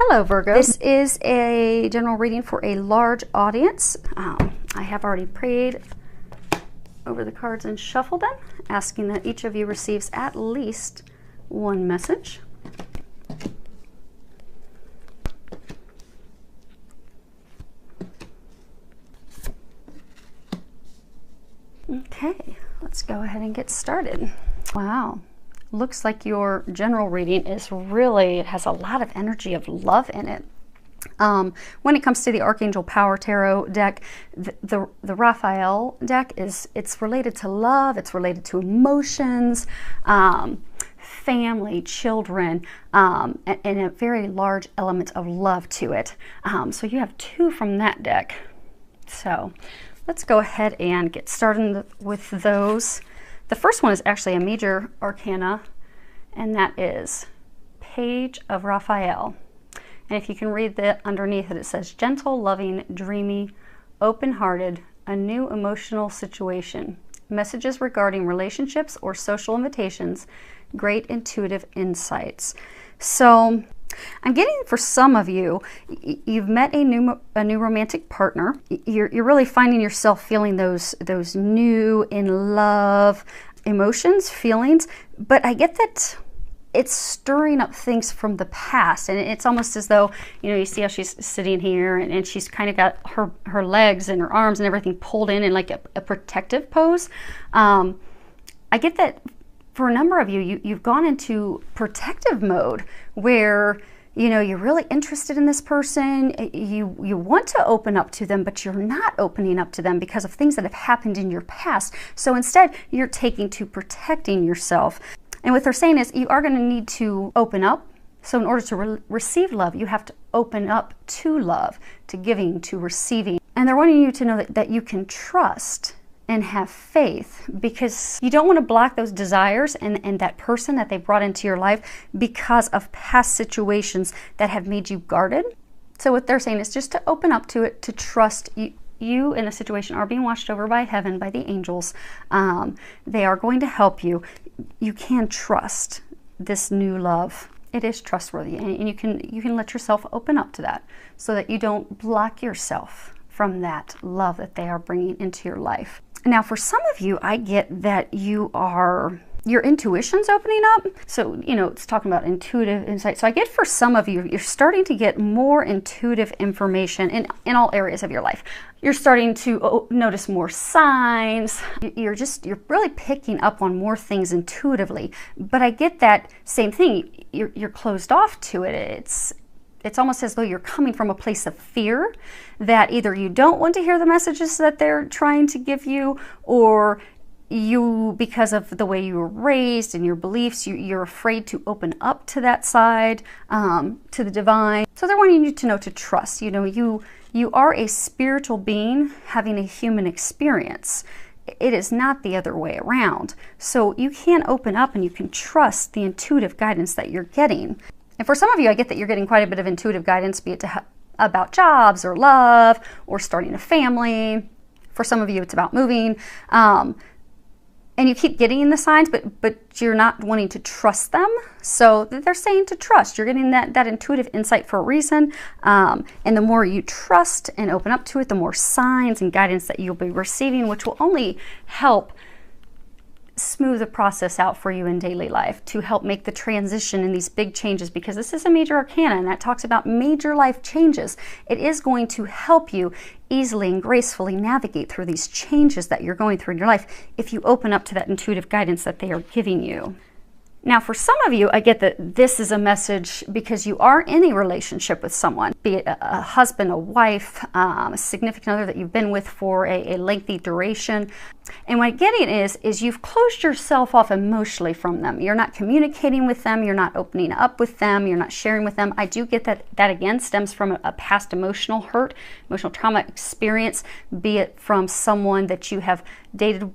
Hello, Virgo. This is a general reading for a large audience. I have already prayed over the cards and shuffled them, asking that each of you receives at least one message. Okay, let's go ahead and get started. Wow. Looks like your general reading is really, it has a lot of energy of love in it. When it comes to the Archangel Power Tarot deck, the Raphael deck it's related to love, it's related to emotions, family, children, and a very large element of love to it. So you have two from that deck. So let's go ahead and get started with those. The first one is actually a major arcana, and that is Page of Raphael. And if you can read that underneath it, it says, gentle, loving, dreamy, open-hearted, a new emotional situation, messages regarding relationships or social invitations, great intuitive insights. So I'm getting, for some of you, you've met a new romantic partner. You're really finding yourself feeling those new, in love emotions, feelings, but I get that it's stirring up things from the past, and it's almost as though, you see how she's sitting here and she's kind of got her legs and her arms and everything pulled in like a protective pose. I get that for a number of you, you've gone into protective mode where, you're really interested in this person. You want to open up to them, but you're not opening up to them because of things that have happened in your past. So instead, you're taking to protecting yourself. And what they're saying is you are going to need to open up. So in order to receive love, you have to open up to love, to giving, to receiving. And they're wanting you to know that you can trust and have faith, because you don't want to block those desires and that person that they brought into your life because of past situations that have made you guarded. So what they're saying is just to open up to it, to trust you in the situation are being watched over by heaven, by the angels. They are going to help you. You can trust this new love. It is trustworthy, and you can let yourself open up to that so that you don't block yourself from that love that they are bringing into your life. Now, for some of you, I get that your intuition's opening up. So, it's talking about intuitive insight. So I get for some of you, you're starting to get more intuitive information in all areas of your life. You're starting to notice more signs. You're really picking up on more things intuitively. But I get that same thing. You're closed off to it. It's almost as though you're coming from a place of fear that either you don't want to hear the messages that they're trying to give you, or you, because of the way you were raised and your beliefs, you're afraid to open up to that side, to the divine. So they're wanting you to know to trust. You are a spiritual being having a human experience. It is not the other way around. So you can open up and you can trust the intuitive guidance that you're getting. And for some of you, I get that you're getting quite a bit of intuitive guidance, be it about jobs or love or starting a family. For some of you, it's about moving. And you keep getting the signs, but you're not wanting to trust them. So they're saying to trust. You're getting that intuitive insight for a reason. And the more you trust and open up to it, the more signs and guidance that you'll be receiving, which will only help smooth the process out for you in daily life, to help make the transition in these big changes, because this is a major arcana and that talks about major life changes. It is going to help you easily and gracefully navigate through these changes that you're going through in your life if you open up to that intuitive guidance that they are giving you. Now, for some of you, I get that this is a message because you are in a relationship with someone, be it a husband, a wife, a significant other that you've been with for a lengthy duration. And what I'm getting is you've closed yourself off emotionally from them. You're not communicating with them. You're not opening up with them. You're not sharing with them. I do get that again stems from a past emotional hurt, emotional trauma experience, be it from someone that you have dated,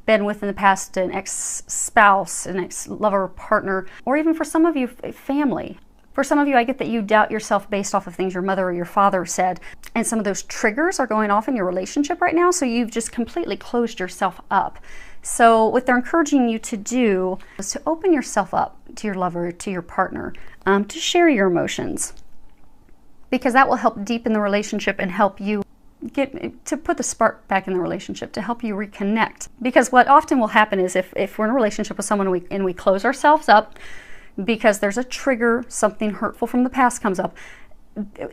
been with in the past, an ex-spouse, an ex-lover, partner, or even for some of you, family. For some of you, I get that you doubt yourself based off of things your mother or your father said, and some of those triggers are going off in your relationship right now, so you've just completely closed yourself up. So what they're encouraging you to do is to open yourself up to your lover, to your partner, to share your emotions. because that will help deepen the relationship and help you get to put the spark back in the relationship, to help you reconnect. Because what often will happen is if we're in a relationship with someone and we close ourselves up because there's a trigger, something hurtful from the past comes up,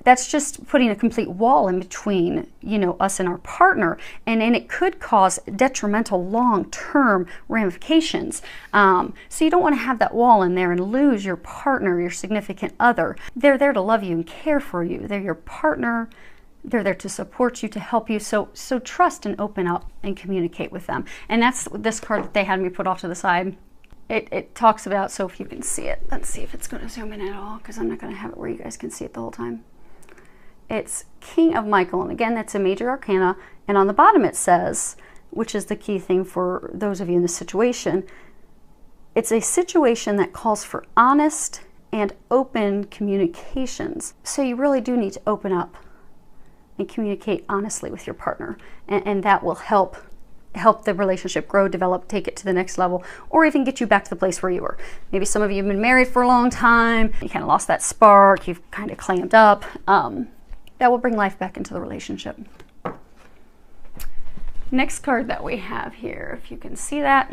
that's just putting a complete wall in between, us and our partner, and it could cause detrimental long-term ramifications. So you don't want to have that wall in there and lose your partner, your significant other. They're there to love you and care for you. They're your partner. They're there to support you, to help you. So trust and open up and communicate with them. And that's this card that they had me put off to the side. It talks about, so if you can see it, let's see if it's going to zoom in at all, because I'm not going to have it where you guys can see it the whole time. It's King of Michael, and again, that's a major arcana, and on the bottom it says, which is the key thing for those of you in this situation, it's a situation that calls for honest and open communications. So you really do need to open up and communicate honestly with your partner, and that will help the relationship grow, develop, take it to the next level, or even get you back to the place where you were. Maybe some of you have been married for a long time, you kind of lost that spark, you've kind of clammed up. That will bring life back into the relationship. Next card that we have here, if you can see that,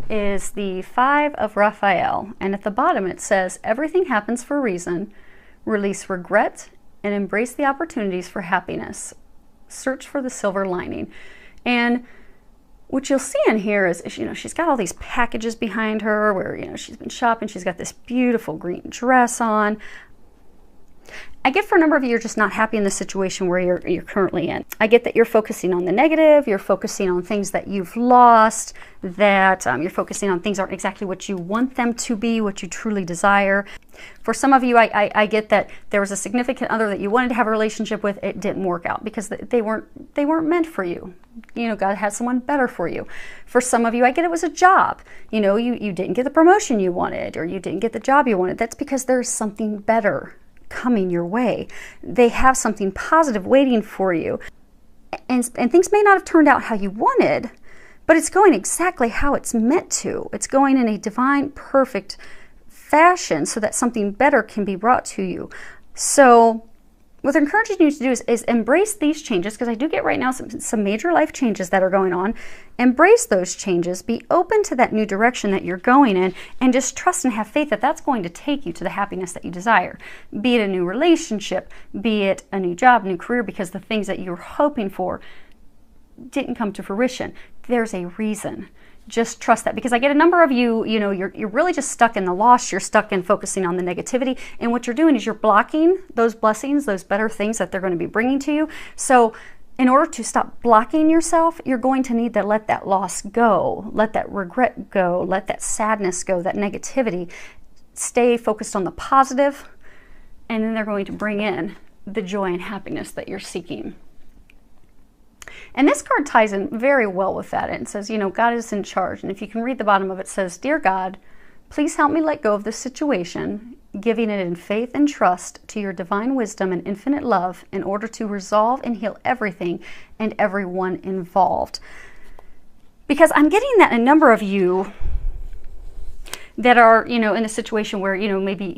is the Five of Raphael, and at the bottom it says, everything happens for a reason, release regret and embrace the opportunities for happiness, search for the silver lining. And what you'll see in here is, she's got all these packages behind her where, she's been shopping. She's got this beautiful green dress on. I get for a number of you, you're just not happy in the situation where you're currently in. I get that you're focusing on the negative. You're focusing on things that you've lost, that you're focusing on things aren't exactly what you want them to be, what you truly desire. For some of you, I get that there was a significant other that you wanted to have a relationship with. It didn't work out because they weren't meant for you. God had someone better for you. For some of you, I get it was a job. You didn't get the promotion you wanted, or you didn't get the job you wanted. That's because there's something better coming your way. They have something positive waiting for you. And things may not have turned out how you wanted, but it's going exactly how it's meant to. It's going in a divine, perfect fashion so that something better can be brought to you. So what I'm encouraging you to do is embrace these changes, because I do get right now some major life changes that are going on. Embrace those changes, be open to that new direction that you're going in, and just trust and have faith that that's going to take you to the happiness that you desire. Be it a new relationship, be it a new job, new career, because the things that you're hoping for didn't come to fruition. There's a reason. Just trust that, because I get a number of you, you're really just stuck in the loss. You're stuck in focusing on the negativity, and what you're doing is you're blocking those blessings, those better things that they're going to be bringing to you. So in order to stop blocking yourself, you're going to need to let that loss go, let that regret go, let that sadness go, that negativity. Stay focused on the positive, and then they're going to bring in the joy and happiness that you're seeking. And this card ties in very well with that. It says, God is in charge. And if you can read the bottom of it, it says, Dear God, please help me let go of this situation, giving it in faith and trust to your divine wisdom and infinite love in order to resolve and heal everything and everyone involved. Because I'm getting that a number of you that are, in a situation where, maybe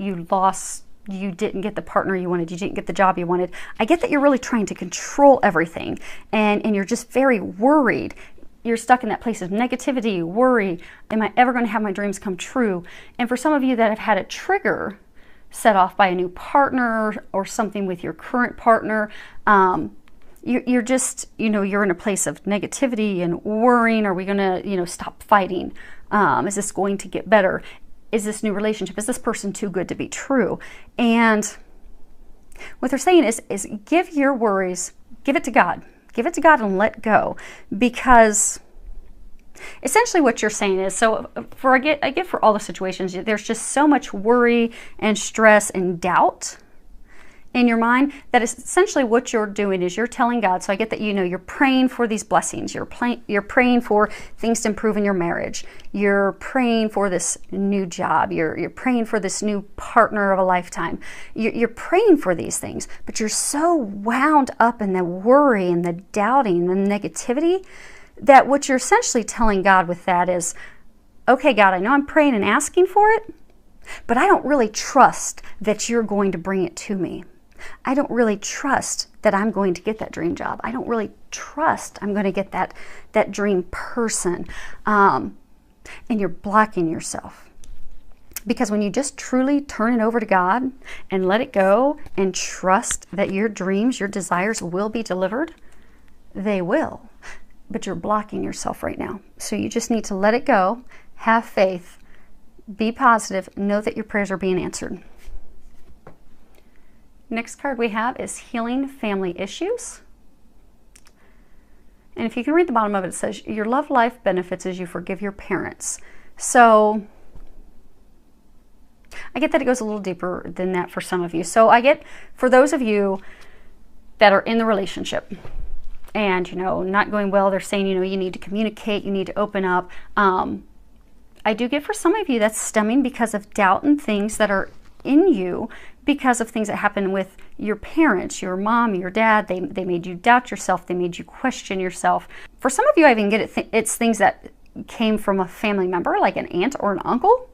you didn't get the partner you wanted, you didn't get the job you wanted. I get that you're really trying to control everything, and you're just very worried. You're stuck in that place of negativity, worry. Am I ever going to have my dreams come true? And for some of you that have had a trigger set off by a new partner or something with your current partner, you're just, you're in a place of negativity and worrying. Are we going to, stop fighting? Is this going to get better? Is this new relationship, is this person too good to be true? And what they're saying is give your worries, give it to God. Give it to God and let go. Because essentially what you're saying is, so I get for all the situations, there's just so much worry and stress and doubt in your mind that essentially what you're doing is you're telling God. So I get that you're praying for these blessings. You're praying for things to improve in your marriage. You're praying for this new job. You're praying for this new partner of a lifetime. You're praying for these things, but you're so wound up in the worry and the doubting and the negativity that what you're essentially telling God with that is, okay, God, I know I'm praying and asking for it, but I don't really trust that you're going to bring it to me. I don't really trust that I'm going to get that dream job. I don't really trust I'm going to get that dream person. And you're blocking yourself. Because when you just truly turn it over to God and let it go and trust that your dreams, your desires will be delivered, they will. But you're blocking yourself right now. So you just need to let it go, have faith, be positive, know that your prayers are being answered. Next card we have is Healing Family Issues. And if you can read the bottom of it, it says, your love life benefits as you forgive your parents. So I get that it goes a little deeper than that for some of you. So I get, for those of you that are in the relationship and, you know, not going well, they're saying, you know, you need to communicate, you need to open up. I do get for some of you that's stemming because of doubt and things that are in you because of things that happen with your parents, your mom, your dad. They made you doubt yourself. They made you question yourself. For some of you, I even get it. It's things that came from a family member, like an aunt or an uncle,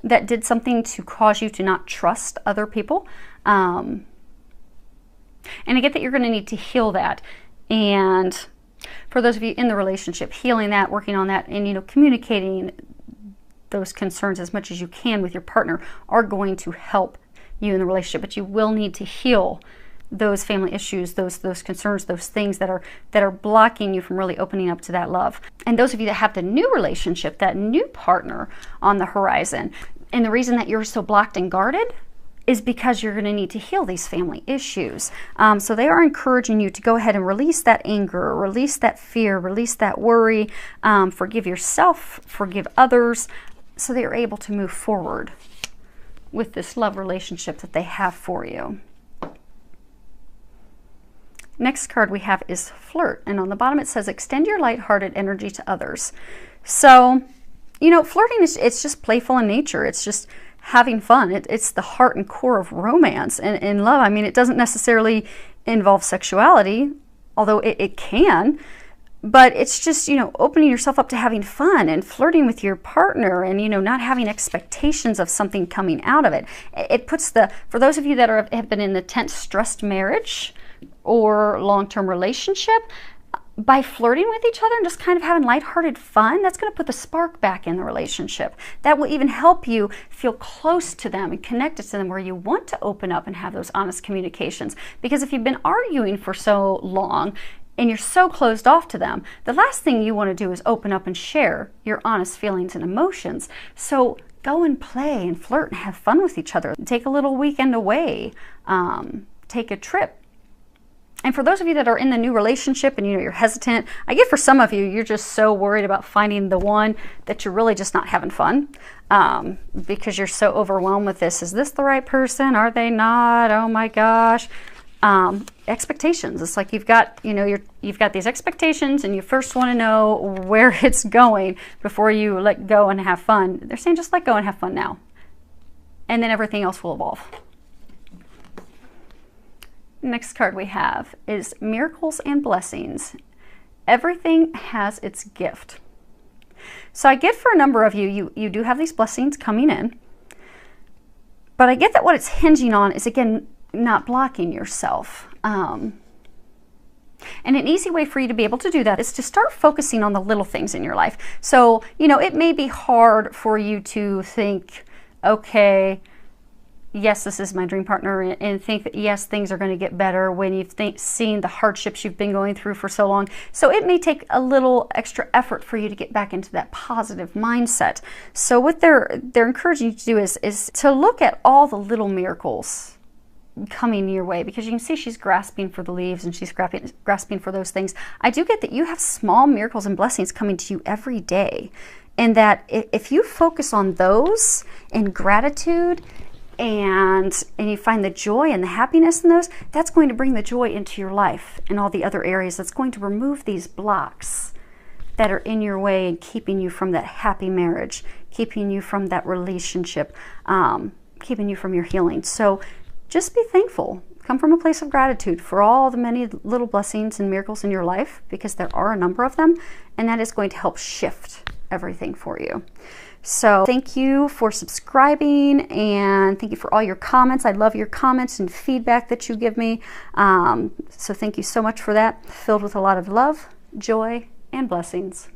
that did something to cause you to not trust other people. And I get that you're going to need to heal that. And for those of you in the relationship, healing that, working on that, and, you know, communicating those concerns as much as you can with your partner are going to help you in the relationship. But you will need to heal those family issues, those concerns, those things that are blocking you from really opening up to that love. And those of you that have the new relationship, that new partner on the horizon, and the reason that you're so blocked and guarded is because you're going to need to heal these family issues. So they are encouraging you to go ahead and release that anger, release that fear, release that worry, forgive yourself, forgive others, so that you're able to move forward with this love relationship that they have for you. Next card we have is Flirt, and on the bottom it says, extend your lighthearted energy to others. So, you know, flirting it's just playful in nature. It's just having fun. It's the heart and core of romance and love. I mean, it doesn't necessarily involve sexuality, although it can, but it's just, you know, opening yourself up to having fun and flirting with your partner and, you know, not having expectations of something coming out of it. It puts for those of you that have been in the tense, stressed marriage or long-term relationship, by flirting with each other and just kind of having lighthearted fun, that's going to put the spark back in the relationship. That will even help you feel close to them and connected to them, where you want to open up and have those honest communications. Because if you've been arguing for so long and you're so closed off to them, the last thing you want to do is open up and share your honest feelings and emotions. So go and play and flirt and have fun with each other. Take a little weekend away. Take a trip. And for those of you that are in the new relationship and, you know, you're hesitant, I get for some of you, you're just so worried about finding the one that you're really just not having fun because you're so overwhelmed with this. Is this the right person? Are they not? Oh my gosh. Expectations. It's like you've got, you know, you've got these expectations and you first want to know where it's going before you let go and have fun. They're saying just let go and have fun now. And then everything else will evolve. Next card we have is Miracles and Blessings. Everything has its gift. So I get for a number of you, you do have these blessings coming in, but I get that what it's hinging on is, again, not blocking yourself. And an easy way for you to be able to do that is to start focusing on the little things in your life. So, you know, it may be hard for you to think, okay, yes, this is my dream partner, and think that, yes, things are going to get better when you've seen the hardships you've been going through for so long. So it may take a little extra effort for you to get back into that positive mindset. So what they're encouraging you to do is to look at all the little miracles coming your way, because you can see she's grasping for the leaves and she's grasping for those things. I do get that you have small miracles and blessings coming to you every day, and that if you focus on those in gratitude, and you find the joy and the happiness in those, that's going to bring the joy into your life and all the other areas. That's going to remove these blocks that are in your way and keeping you from that happy marriage, keeping you from that relationship, keeping you from your healing. So just be thankful. Come from a place of gratitude for all the many little blessings and miracles in your life, because there are a number of them, and that is going to help shift everything for you. So thank you for subscribing, and thank you for all your comments. I love your comments and feedback that you give me. So thank you so much for that. Filled with a lot of love, joy, and blessings.